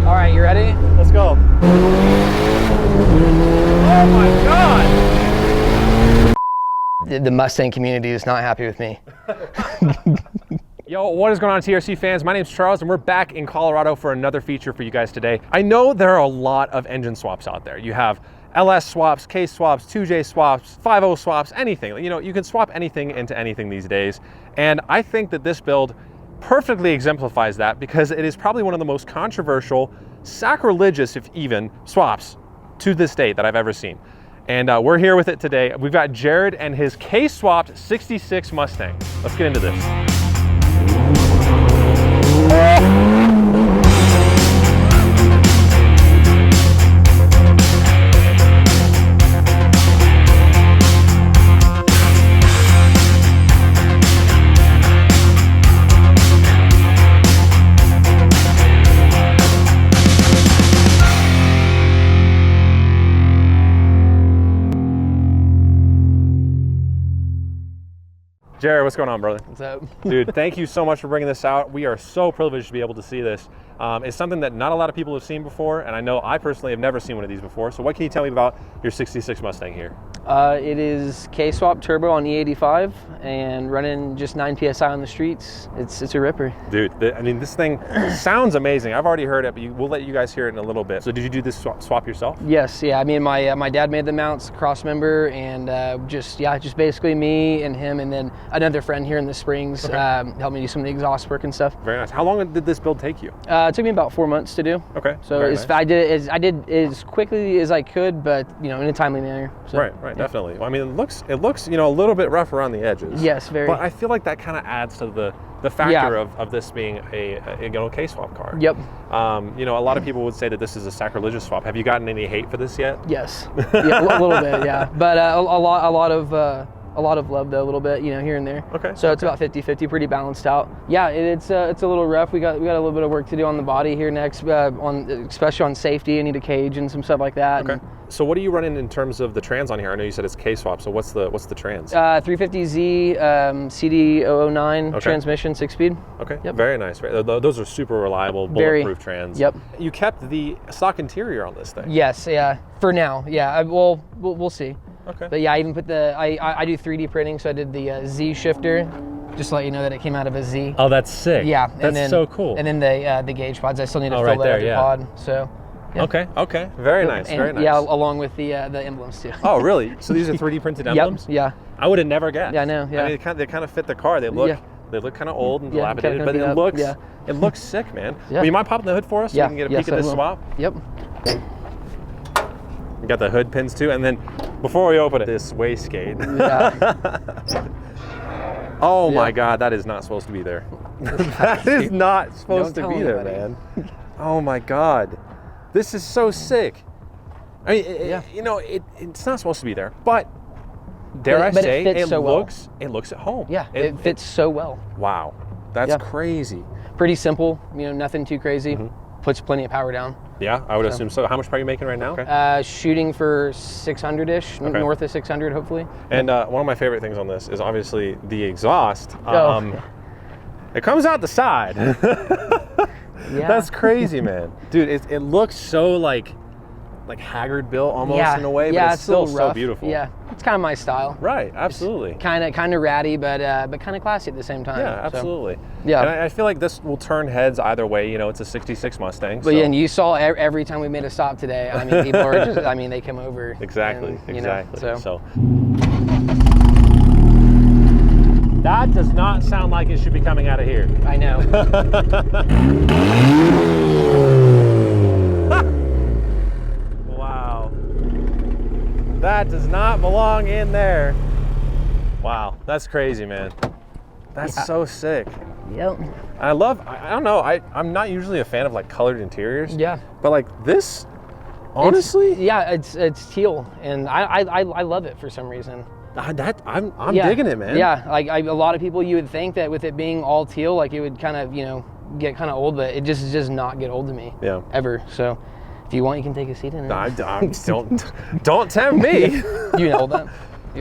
All right, you ready? Let's go. Oh my God! The Mustang community is not happy with me. Yo, what is going on, TRC fans? My name's Charles, and we're back in Colorado for another feature for you guys today. I know there are a lot of engine swaps out there. You have LS swaps, K swaps, 2J swaps, 5.0 swaps, anything. You know, you can swap anything into anything these days. And I think that this build perfectly exemplifies that because it is probably one of the most controversial, sacrilegious, if even, swaps to this date that I've ever seen. And we're here with it today. We've got Jared and his K-swapped 66 Mustang. Let's get into this. Jared, what's going on, brother? What's up? Dude, thank you so much for bringing this out. We are so privileged to be able to see this. It's something that not a lot of people have seen before, and I know I personally have never seen one of these before. So what can you tell me about your 66 Mustang here? It is K-swap turbo on E85 and running just 9 PSI on the streets. It's a ripper. Dude, I mean, this thing sounds amazing. I've already heard it, but we'll let you guys hear it in a little bit. So did you do this swap yourself? Yes, yeah. I mean, my dad made the mounts, cross member, and just basically me and him, and then another friend here in the Springs helped me do some of the exhaust work and stuff. Very nice. How long did this build take you? It took me about 4 months to do. Okay. So I did it as quickly as I could, but you know, in a timely manner. So, right, yeah. Definitely. Well, I mean, it looks you know, a little bit rough around the edges. Yes, very. But I feel like that kind of adds to the factor of this being a K-swap car. Yep. You know, a lot of people would say that this is a sacrilegious swap. Have you gotten any hate for this yet? Yes. Yeah, a little bit. Yeah, but a lot of love though, a little bit, you know, here and there. Okay. So it's about 50-50, pretty balanced out. Yeah, it's a little rough. We got a little bit of work to do on the body here next, especially on safety. I need a cage and some stuff like that. Okay. So what are you running in terms of the trans on here? I know you said it's K-swap. So what's the trans? 350Z CD009 transmission, 6-speed. Okay. Yep. Very nice. Those are super reliable, bulletproof trans. Yep. You kept the stock interior on this thing. Yes. Yeah. For now. Yeah. We'll see. Okay. But yeah, I even put I do 3D printing, so I did the Z shifter, just to let you know that it came out of a Z. Oh, that's sick. Yeah, that's so cool. And then the gauge pods, I still need to fill right that there, pod. So. Yeah. Okay. Very nice. Very nice. Yeah, along with the emblems too. Oh, really? So these are 3D printed emblems? Yep. Yeah. I would have never guessed. Yeah, I know. Yeah. I mean, they kind of fit the car. They look kind of old and dilapidated, but it looks sick, man. Yeah. Will you mind popping the hood for us so we can get a peek at this swap? Yep. We got the hood pins too, and then before we open it, this wastegate. Yeah. Oh my God, that is not supposed to be there. That is not supposed to be there, man. Oh my God, this is so sick. I mean, you know, it's not supposed to be there, but dare I say, it looks at home. Yeah, it fits so well. Wow, that's crazy. Pretty simple, you know, nothing too crazy. Puts plenty of power down. Yeah, I would assume so. How much power are you making right now? Shooting for 600-ish, north of 600, hopefully. And one of my favorite things on this is obviously the exhaust. It comes out the side. Yeah. That's crazy, man. Dude, it looks so like haggard built almost in a way, but it's still so beautiful. Yeah, it's kind of my style. Right, absolutely. Kind of ratty, but kind of classy at the same time. Yeah, absolutely. So, yeah, and I feel like this will turn heads either way. You know, it's a 66 Mustang. But yeah, and you saw every time we made a stop today. I mean, people are just, I mean, they come over. Exactly, and, exactly. So. That does not sound like it should be coming out of here. I know. That does not belong in there. Wow, that's crazy, man. That's so sick. Yep. I don't know, I'm not usually a fan of like colored interiors. Yeah. But like this, honestly? It's teal, and I love it for some reason. I'm digging it, man. Yeah, like a lot of people, you would think that with it being all teal, like it would kind of, you know, get kind of old, but it just does not get old to me. Yeah. Ever. So if you want, you can take a seat in it. Don't tempt me. You know that.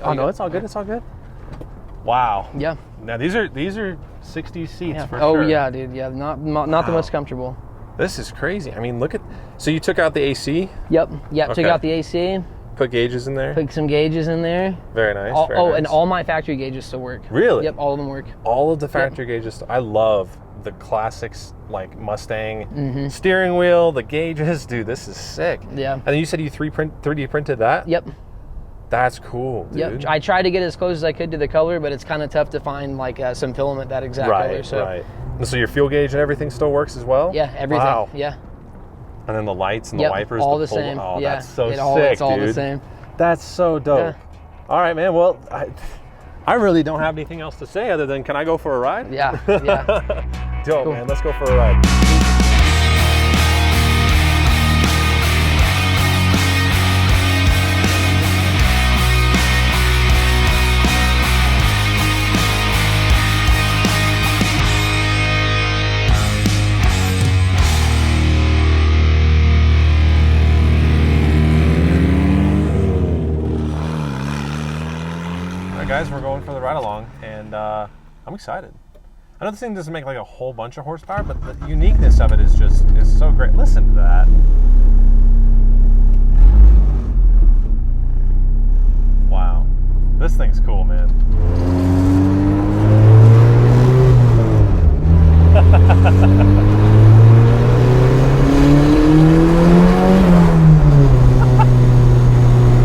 Oh no, it's all good. It's all good. Wow. Yeah. Now these are 60 seats for sure. Oh yeah, dude. Yeah, not the most comfortable. This is crazy. I mean, look at, so you took out the AC? Yep. Okay. Took out the AC. Put gauges in there? Put some gauges in there. Very nice. Very nice. And all my factory gauges still work. Really? Yep, all of them work. All of the factory gauges. I love the classics, like Mustang steering wheel, the gauges. Dude, this is sick. Yeah. And then you said you 3D printed that? Yep. That's cool, dude. Yep. I tried to get as close as I could to the color, but it's kind of tough to find like some filament that exact color. So. Right. And so your fuel gauge and everything still works as well? Yeah, everything. Wow. Yeah. And then the lights and the wipers. all the same. Oh, yeah. that's so sick, It's all dude. the same. That's so dope. Yeah. All right, man. Well, I really don't have anything else to say other than, can I go for a ride? Yeah. Dope, Cool. man. Let's go for a ride. Guys, we're going for the ride along, and I'm excited. I know this thing doesn't make like a whole bunch of horsepower, but the uniqueness of it is so great. Listen to that. Wow, this thing's cool, man.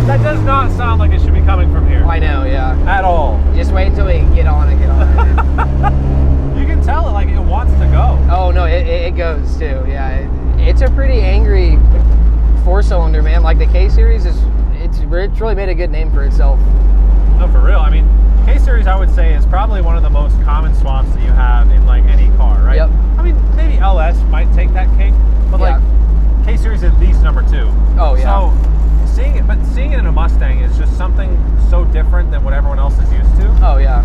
That does not sound like it should be coming from here. I know, yeah. At all. Just wait until we get on it. You can tell it, like, it wants to go. Oh, no, it goes too, yeah. It's a pretty angry four-cylinder, man. Like the K-Series, it's really made a good name for itself. No, for real. I mean, K-Series, I would say, is probably one of the most common swaps that you have in, like, any car, right? Yep. I mean, maybe LS might take that cake, but, like, K-Series at least number 2. Oh, yeah. So, seeing it in a Mustang is just something so different than what everyone else is used to. Oh, yeah.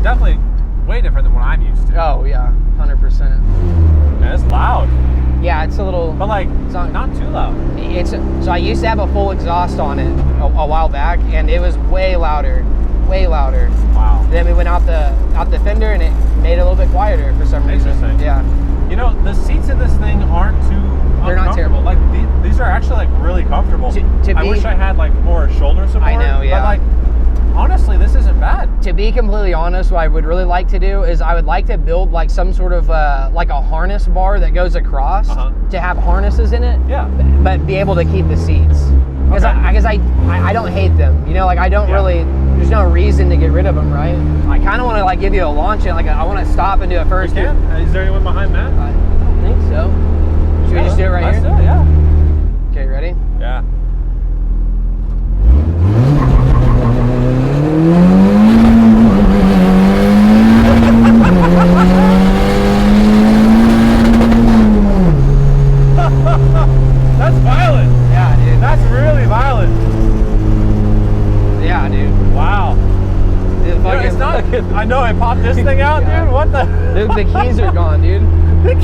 Definitely way different than what I'm used to. Oh, yeah, 100%. Man, it's loud. Yeah, it's a little... But, like, it's not too loud. So I used to have a full exhaust on it a while back, and it was way louder. Way louder. Wow. Then we went out the fender, and it made it a little bit quieter for some reason. Interesting. Yeah. You know, the seats in this thing aren't too They're not terrible. Like, these are actually, like, really comfortable. I wish I had, like, more shoulder support. I know, yeah. But, like, honestly, this isn't bad. To be completely honest, what I would really like to do is I would like to build, like, some sort of, like a harness bar that goes across to have harnesses in it. Yeah. But be able to keep the seats. Because I don't hate them. You know, like, I don't really... There's no reason to get rid of them, right? I kind of want to, like, give you a launch and, like, I want to stop and do it first. We can? Is there anyone behind Matt? I don't think so. Should we just do it right here? Let's do it, yeah. Okay, ready? Yeah. That's violent. Yeah, dude. That's really violent. Yeah, dude. Wow. Dude, It's not. I know. I popped this thing out, Yeah. dude. What the? The keys are gone, dude. The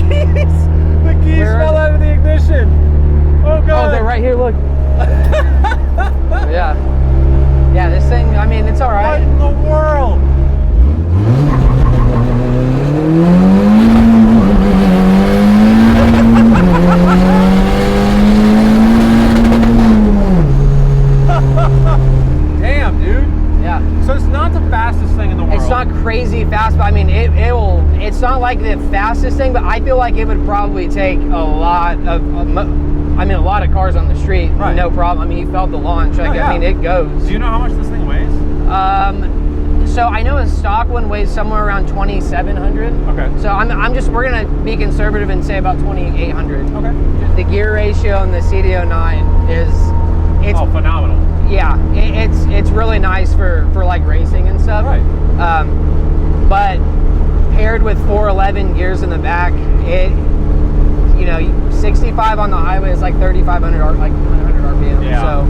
keys fell out of the ignition. Oh god. Oh, they're right here. Look. Yeah. Yeah, this thing. I mean, it's all What right. in the world? Damn, dude. Yeah. So it's not the fastest thing in the world. It's not crazy fast, but I mean, it will. It's not like the fastest thing, but I feel like it would probably take a lot of. I mean, a lot of cars on the street, Right. no problem. I mean, you felt the launch. Like, Oh, yeah. I mean, it goes. Do you know how much this thing weighs? So I know a stock one weighs somewhere around 2,700. Okay. So we're gonna be conservative and say about 2,800. Okay. The gear ratio on the CDO9 it's Phenomenal. yeah, it's really nice for like racing and stuff. Right. But paired with 411 gears in the back, 65 on the highway is like 3,500 like 100 RPM. Yeah. So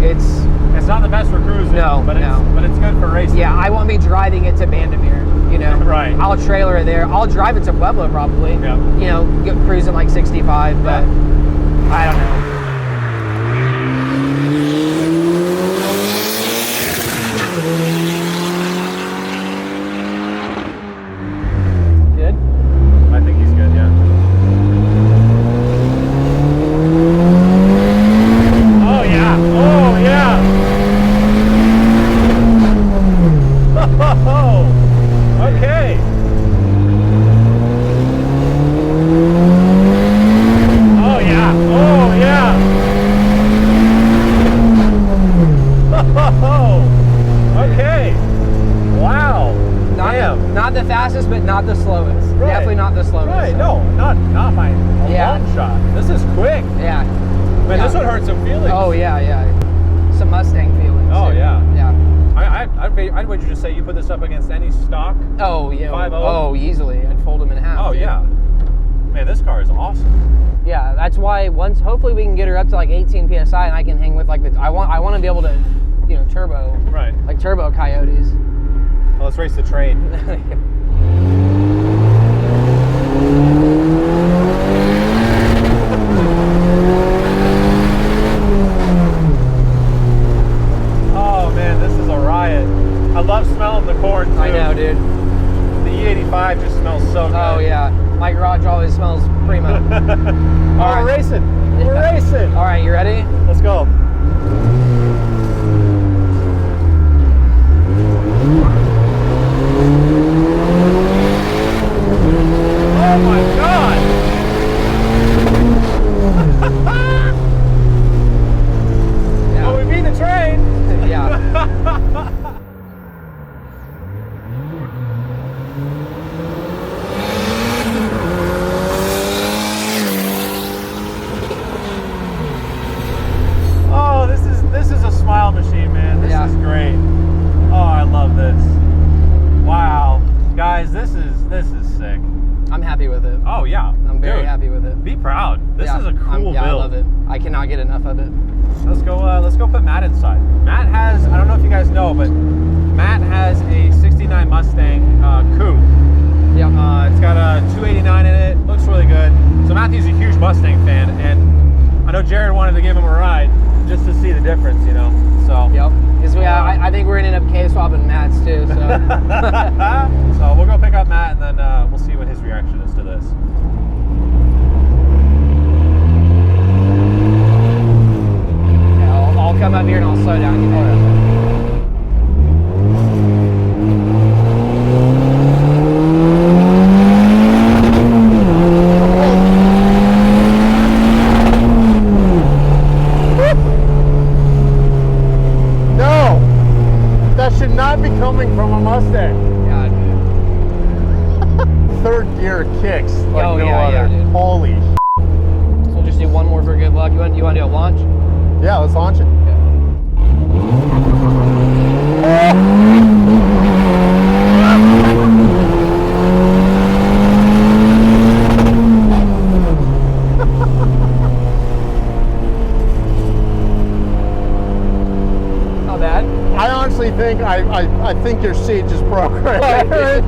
it's not the best for cruising. No, but no. it's good for racing. yeah, I won't be driving it to Bandimere. Right. I'll trailer it there. I'll drive it to Pueblo probably. Yeah. Get cruising like 65, but I don't know. Good. I think he's good. Yeah. Oh, okay. Oh yeah. Oh yeah. Oh, okay. Wow. Not the fastest, but not the slowest. Right. Definitely not the slowest. Right. So. No, not by a Yeah. long shot. This is quick. Yeah. Man, Yeah. this one hurts some feelings. Oh yeah, yeah. Some Mustang feelings. Oh, too. yeah. Yeah. I'd wager to say you put this up against any stock. Oh yeah. 5.0? Oh, easily. I'd fold them in half. Oh dude. yeah. Man, this car is awesome. Yeah, that's why hopefully we can get her up to like 18 psi, and I can hang with like I want to be able to, turbo. Right. Like turbo coyotes. Well, let's race the train. Oh man, this is a riot. I love smelling the corn too. I know, dude. The E85 just smells so good. Oh yeah, my garage always smells primo. Oh, right. we're racing. We're racing. All right, you ready? Let's go. Oh my God! Yeah. Well, we beat the train. Yeah. Oh, this is a smile machine, man. This Yeah. is great. Oh, I love this. Wow, guys, this is sick. I'm happy with it. Oh yeah, I'm very Dude, happy with it. Be proud. This Yeah, is a cool yeah, build. I love it. I cannot get enough of it. Let's go put Matt inside. Matt has, I don't know if you guys know, but Matt has a 69 Mustang coupe. Yep. It's got a 289 in it, looks really good. So Matthew's a huge Mustang fan, and I know Jared wanted to give him a ride just to see the difference, so. Yep. Because I think we're gonna end up K-swapping Matt's too, so. So we'll go pick up Matt, and then we'll see what his reaction is to this. Yeah, I'll come up here and I'll slow down. You know. No, that should not be coming from a Mustang. Yeah, dude. Third gear kicks like Oh, no yeah, other. yeah, dude. Holy So we'll just do one more for good luck. You want to do a launch? yeah, let's launch it. Not bad. I honestly think I think your seat just broke right there.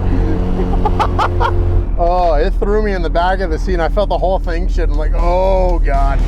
Oh, it threw me in the back of the seat and I felt the whole thing shit. I'm like, oh God.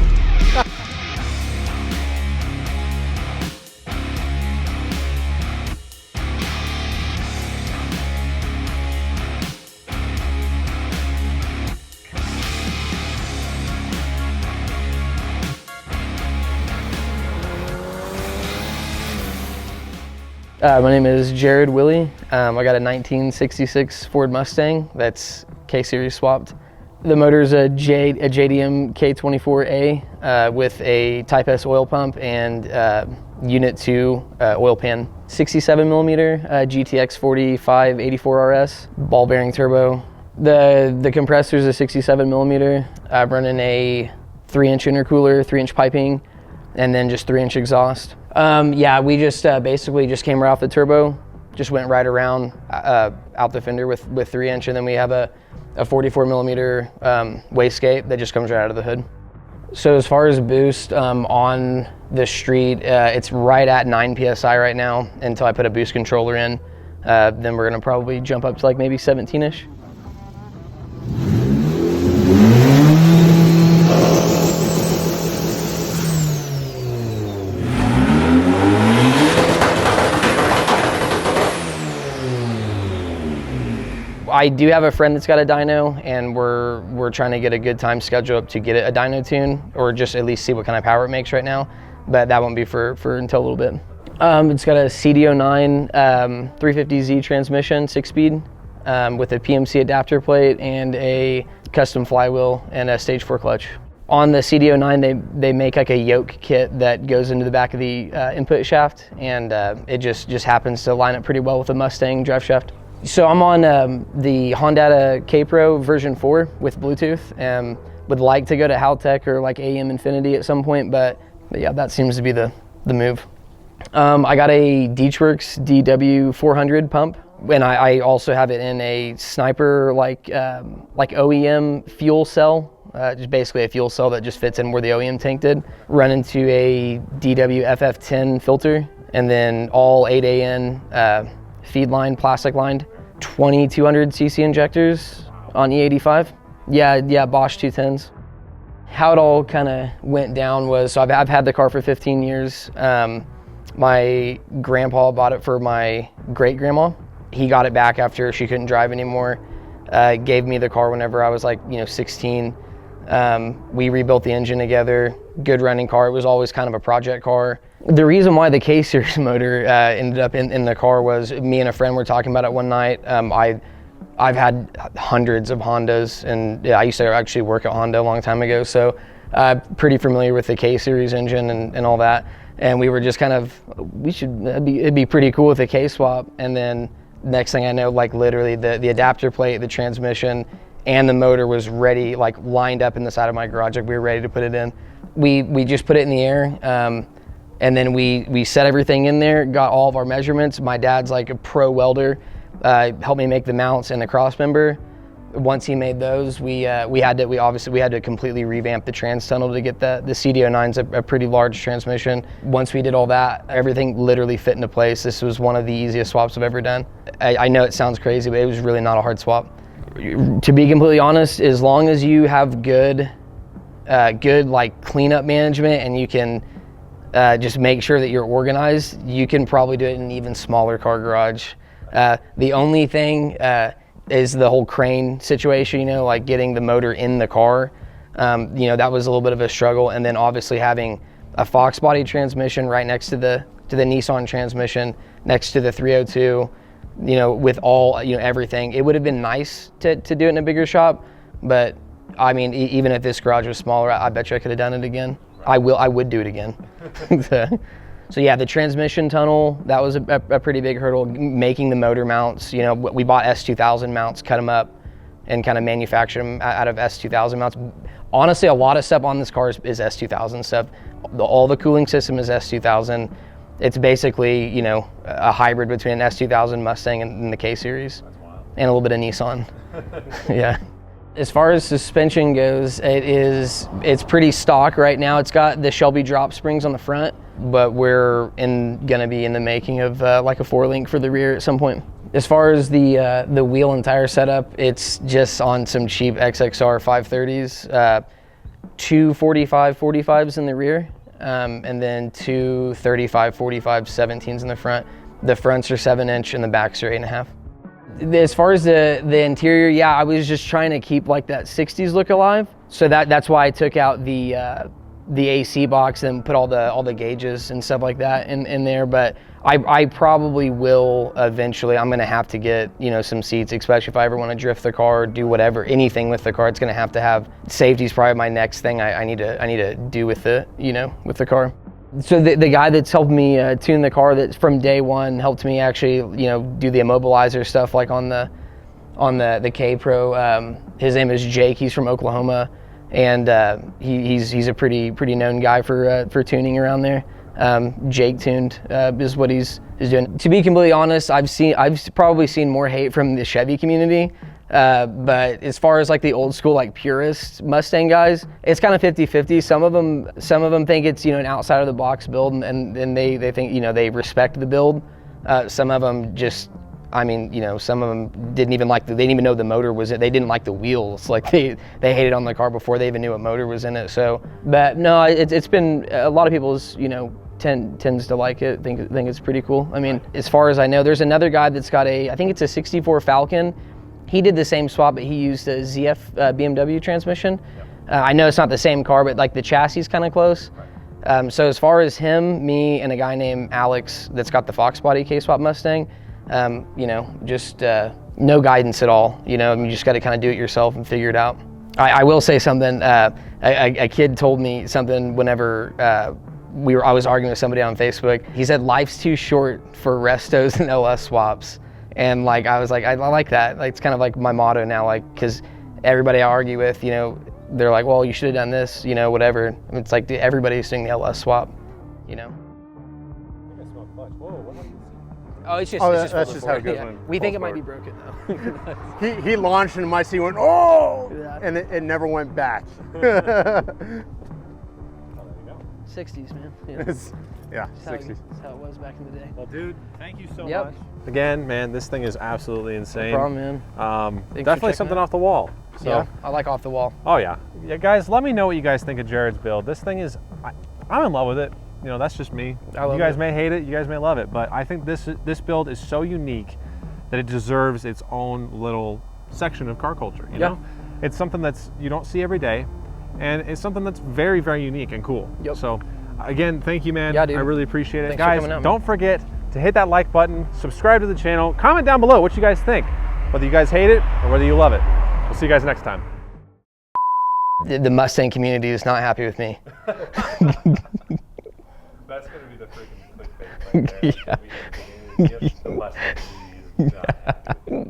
My name is Jared Willie. I got a 1966 Ford Mustang that's K-Series swapped. The motor's a JDM K24A with a Type S oil pump and Unit 2 oil pan. 67 millimeter GTX 4584 RS, ball bearing turbo. The compressor's a 67 millimeter. I'm running a 3-inch intercooler, 3-inch piping, and then just 3-inch exhaust. Yeah, we just basically just came right off the turbo, just went right around out the fender with 3-inch, and then we have a 44 millimeter wastegate that just comes right out of the hood. So as far as boost on the street, it's right at 9 PSI right now until I put a boost controller in. Then we're gonna probably jump up to like maybe 17-ish. I do have a friend that's got a dyno, and we're trying to get a good time schedule up to get it a dyno tune, or just at least see what kind of power it makes right now. But that won't be for until a little bit. It's got a CD09 350Z transmission, 6-speed, with a PMC adapter plate and a custom flywheel and a stage 4 clutch. On the CD09, they make like a yoke kit that goes into the back of the input shaft, and it just happens to line up pretty well with the Mustang drive shaft. So I'm on the Honda K-Pro version 4 with Bluetooth, and would like to go to Haltech or like AM Infinity at some point, but yeah, that seems to be the move. I got a Deechworks DW400 pump, and I also have it in a Sniper like OEM fuel cell, just basically a fuel cell that just fits in where the OEM tank did. Run into a DW FF10 filter, and then all 8AN feed line, plastic lined, 2200cc injectors on E85. Yeah, Bosch 210s. How it all kind of went down was, so I've had the car for 15 years. My grandpa bought it for my great-grandma. He got it back after she couldn't drive anymore. Gave me the car whenever I was like, 16. We rebuilt the engine together. Good running car. It was always kind of a project car. The reason why the K-Series motor ended up in the car was me and a friend were talking about it one night. I've had hundreds of Hondas, and I used to actually work at Honda a long time ago, so pretty familiar with the K-Series engine and all that. And we were just kind of, it'd be pretty cool with a K-swap. And then next thing I know, like literally the adapter plate, the transmission, and the motor was ready, like lined up in the side of my garage. Like we were ready to put it in. We just put it in the air, and then we set everything in there, got all of our measurements. My dad's like a pro welder, helped me make the mounts and the cross member. Once he made those, we had to completely revamp the trans tunnel to get the CD09's a pretty large transmission. Once we did all that, everything literally fit into place. This was one of the easiest swaps I've ever done. I know it sounds crazy, but it was really not a hard swap. To be completely honest, as long as you have good like cleanup management, and you can just make sure that you're organized, you can probably do it in an even smaller car garage. The only thing is the whole crane situation, like getting the motor in the car. That was a little bit of a struggle. And then obviously having a Fox body transmission right next to the Nissan transmission, next to the 302, with all, everything. It would have been nice to do it in a bigger shop, but I mean, even if this garage was smaller, I bet you I could have done it again. I would do it again. So yeah, the transmission tunnel, that was a pretty big hurdle. Making the motor mounts, we bought S2000 mounts, cut them up, and kind of manufactured them out of S2000 mounts. Honestly, a lot of stuff on this car is S2000 stuff. All the cooling system is S2000. It's basically, a hybrid between an S2000 Mustang and the K-Series. That's wild. And a little bit of Nissan. Yeah. As far as suspension goes, it's pretty stock right now. It's got the Shelby drop springs on the front, but we're gonna be in the making of like a 4-link for the rear at some point. As far as the wheel and tire setup, it's just on some cheap XXR 530s, two 45/45s in the rear, and then two 35/45 17s in the front. The fronts are 7-inch and the backs are 8.5. As far as the interior, yeah, I was just trying to keep like that 60s look alive. So that's why I took out the AC box and put all the gauges and stuff like that in there. But I probably will eventually. I'm gonna have to get some seats, especially if I ever want to drift the car, do whatever, anything with the car. It's gonna have to have safety's probably my next thing I need to do with the with the car. So the guy that's helped me tune the car, that from day one helped me actually do the immobilizer stuff like on the K-Pro. His name is Jake. He's from Oklahoma, and he's a pretty known guy for tuning around there. Jake Tuned is what he's doing. To be completely honest, I've probably seen more hate from the Chevy community. But as far as like the old school, like purist Mustang guys, it's kind of 50-50. Some of them think it's, an outside of the box build, and they think, they respect the build. Some of them just, some of them didn't even they didn't even know the motor was it. They didn't like the wheels. Like they hated on the car before they even knew what motor was in it. So, but no, it's been, a lot of people's, tends to like it, think it's pretty cool. As far as I know, there's another guy that's got I think it's a 64 Falcon. He did the same swap, but he used a ZF BMW transmission. Yep. I know it's not the same car, but like the chassis is kind of close. So as far as him, me, and a guy named Alex that's got the Fox Body K-Swap Mustang, you know, just no guidance at all. You know, you just got to kind of do it yourself and figure it out. I will say something. A kid told me something whenever I was arguing with somebody on Facebook. He said life's too short for restos and LS swaps, and like I was like, I like that. Like it's kind of like my motto now, like because everybody I argue with, you know, they're like, well, you should have done this, you know, whatever. And it's like everybody's doing the LS swap, you know. Oh, it's just, that's just how it goes. Yeah. When We think it falls might be forward. broken though. He launched and my seat went, oh, Yeah. and it never went back. 60s, man. Yeah. Yeah, That's 60s. how it was back in the day. Well, dude, thank you so Yep. much. Again, man, this thing is absolutely insane. No problem, man. Thanks for Definitely checking something it out. off the wall. So, Yeah, I like off the wall. oh yeah. Yeah, guys, let me know what you guys think of Jared's build. This thing is, I'm in love with it. You know, that's just me. I love you guys it. may hate it, you guys may love it, but I think this build is so unique that it deserves its own little section of car culture. You know, it's something that's you don't see every day, and it's something that's very, very unique and cool. Yep. So, again, thank you, man. Yeah, dude. I really appreciate it, Thanks for guys. coming out, man. Don't forget to hit that like button, subscribe to the channel, comment down below what you guys think, whether you guys hate it or whether you love it. We'll see you guys next time. The Mustang community is not happy with me. That's going to be the freaking clickbait right there. Yeah. The Mustang community is not happy with me.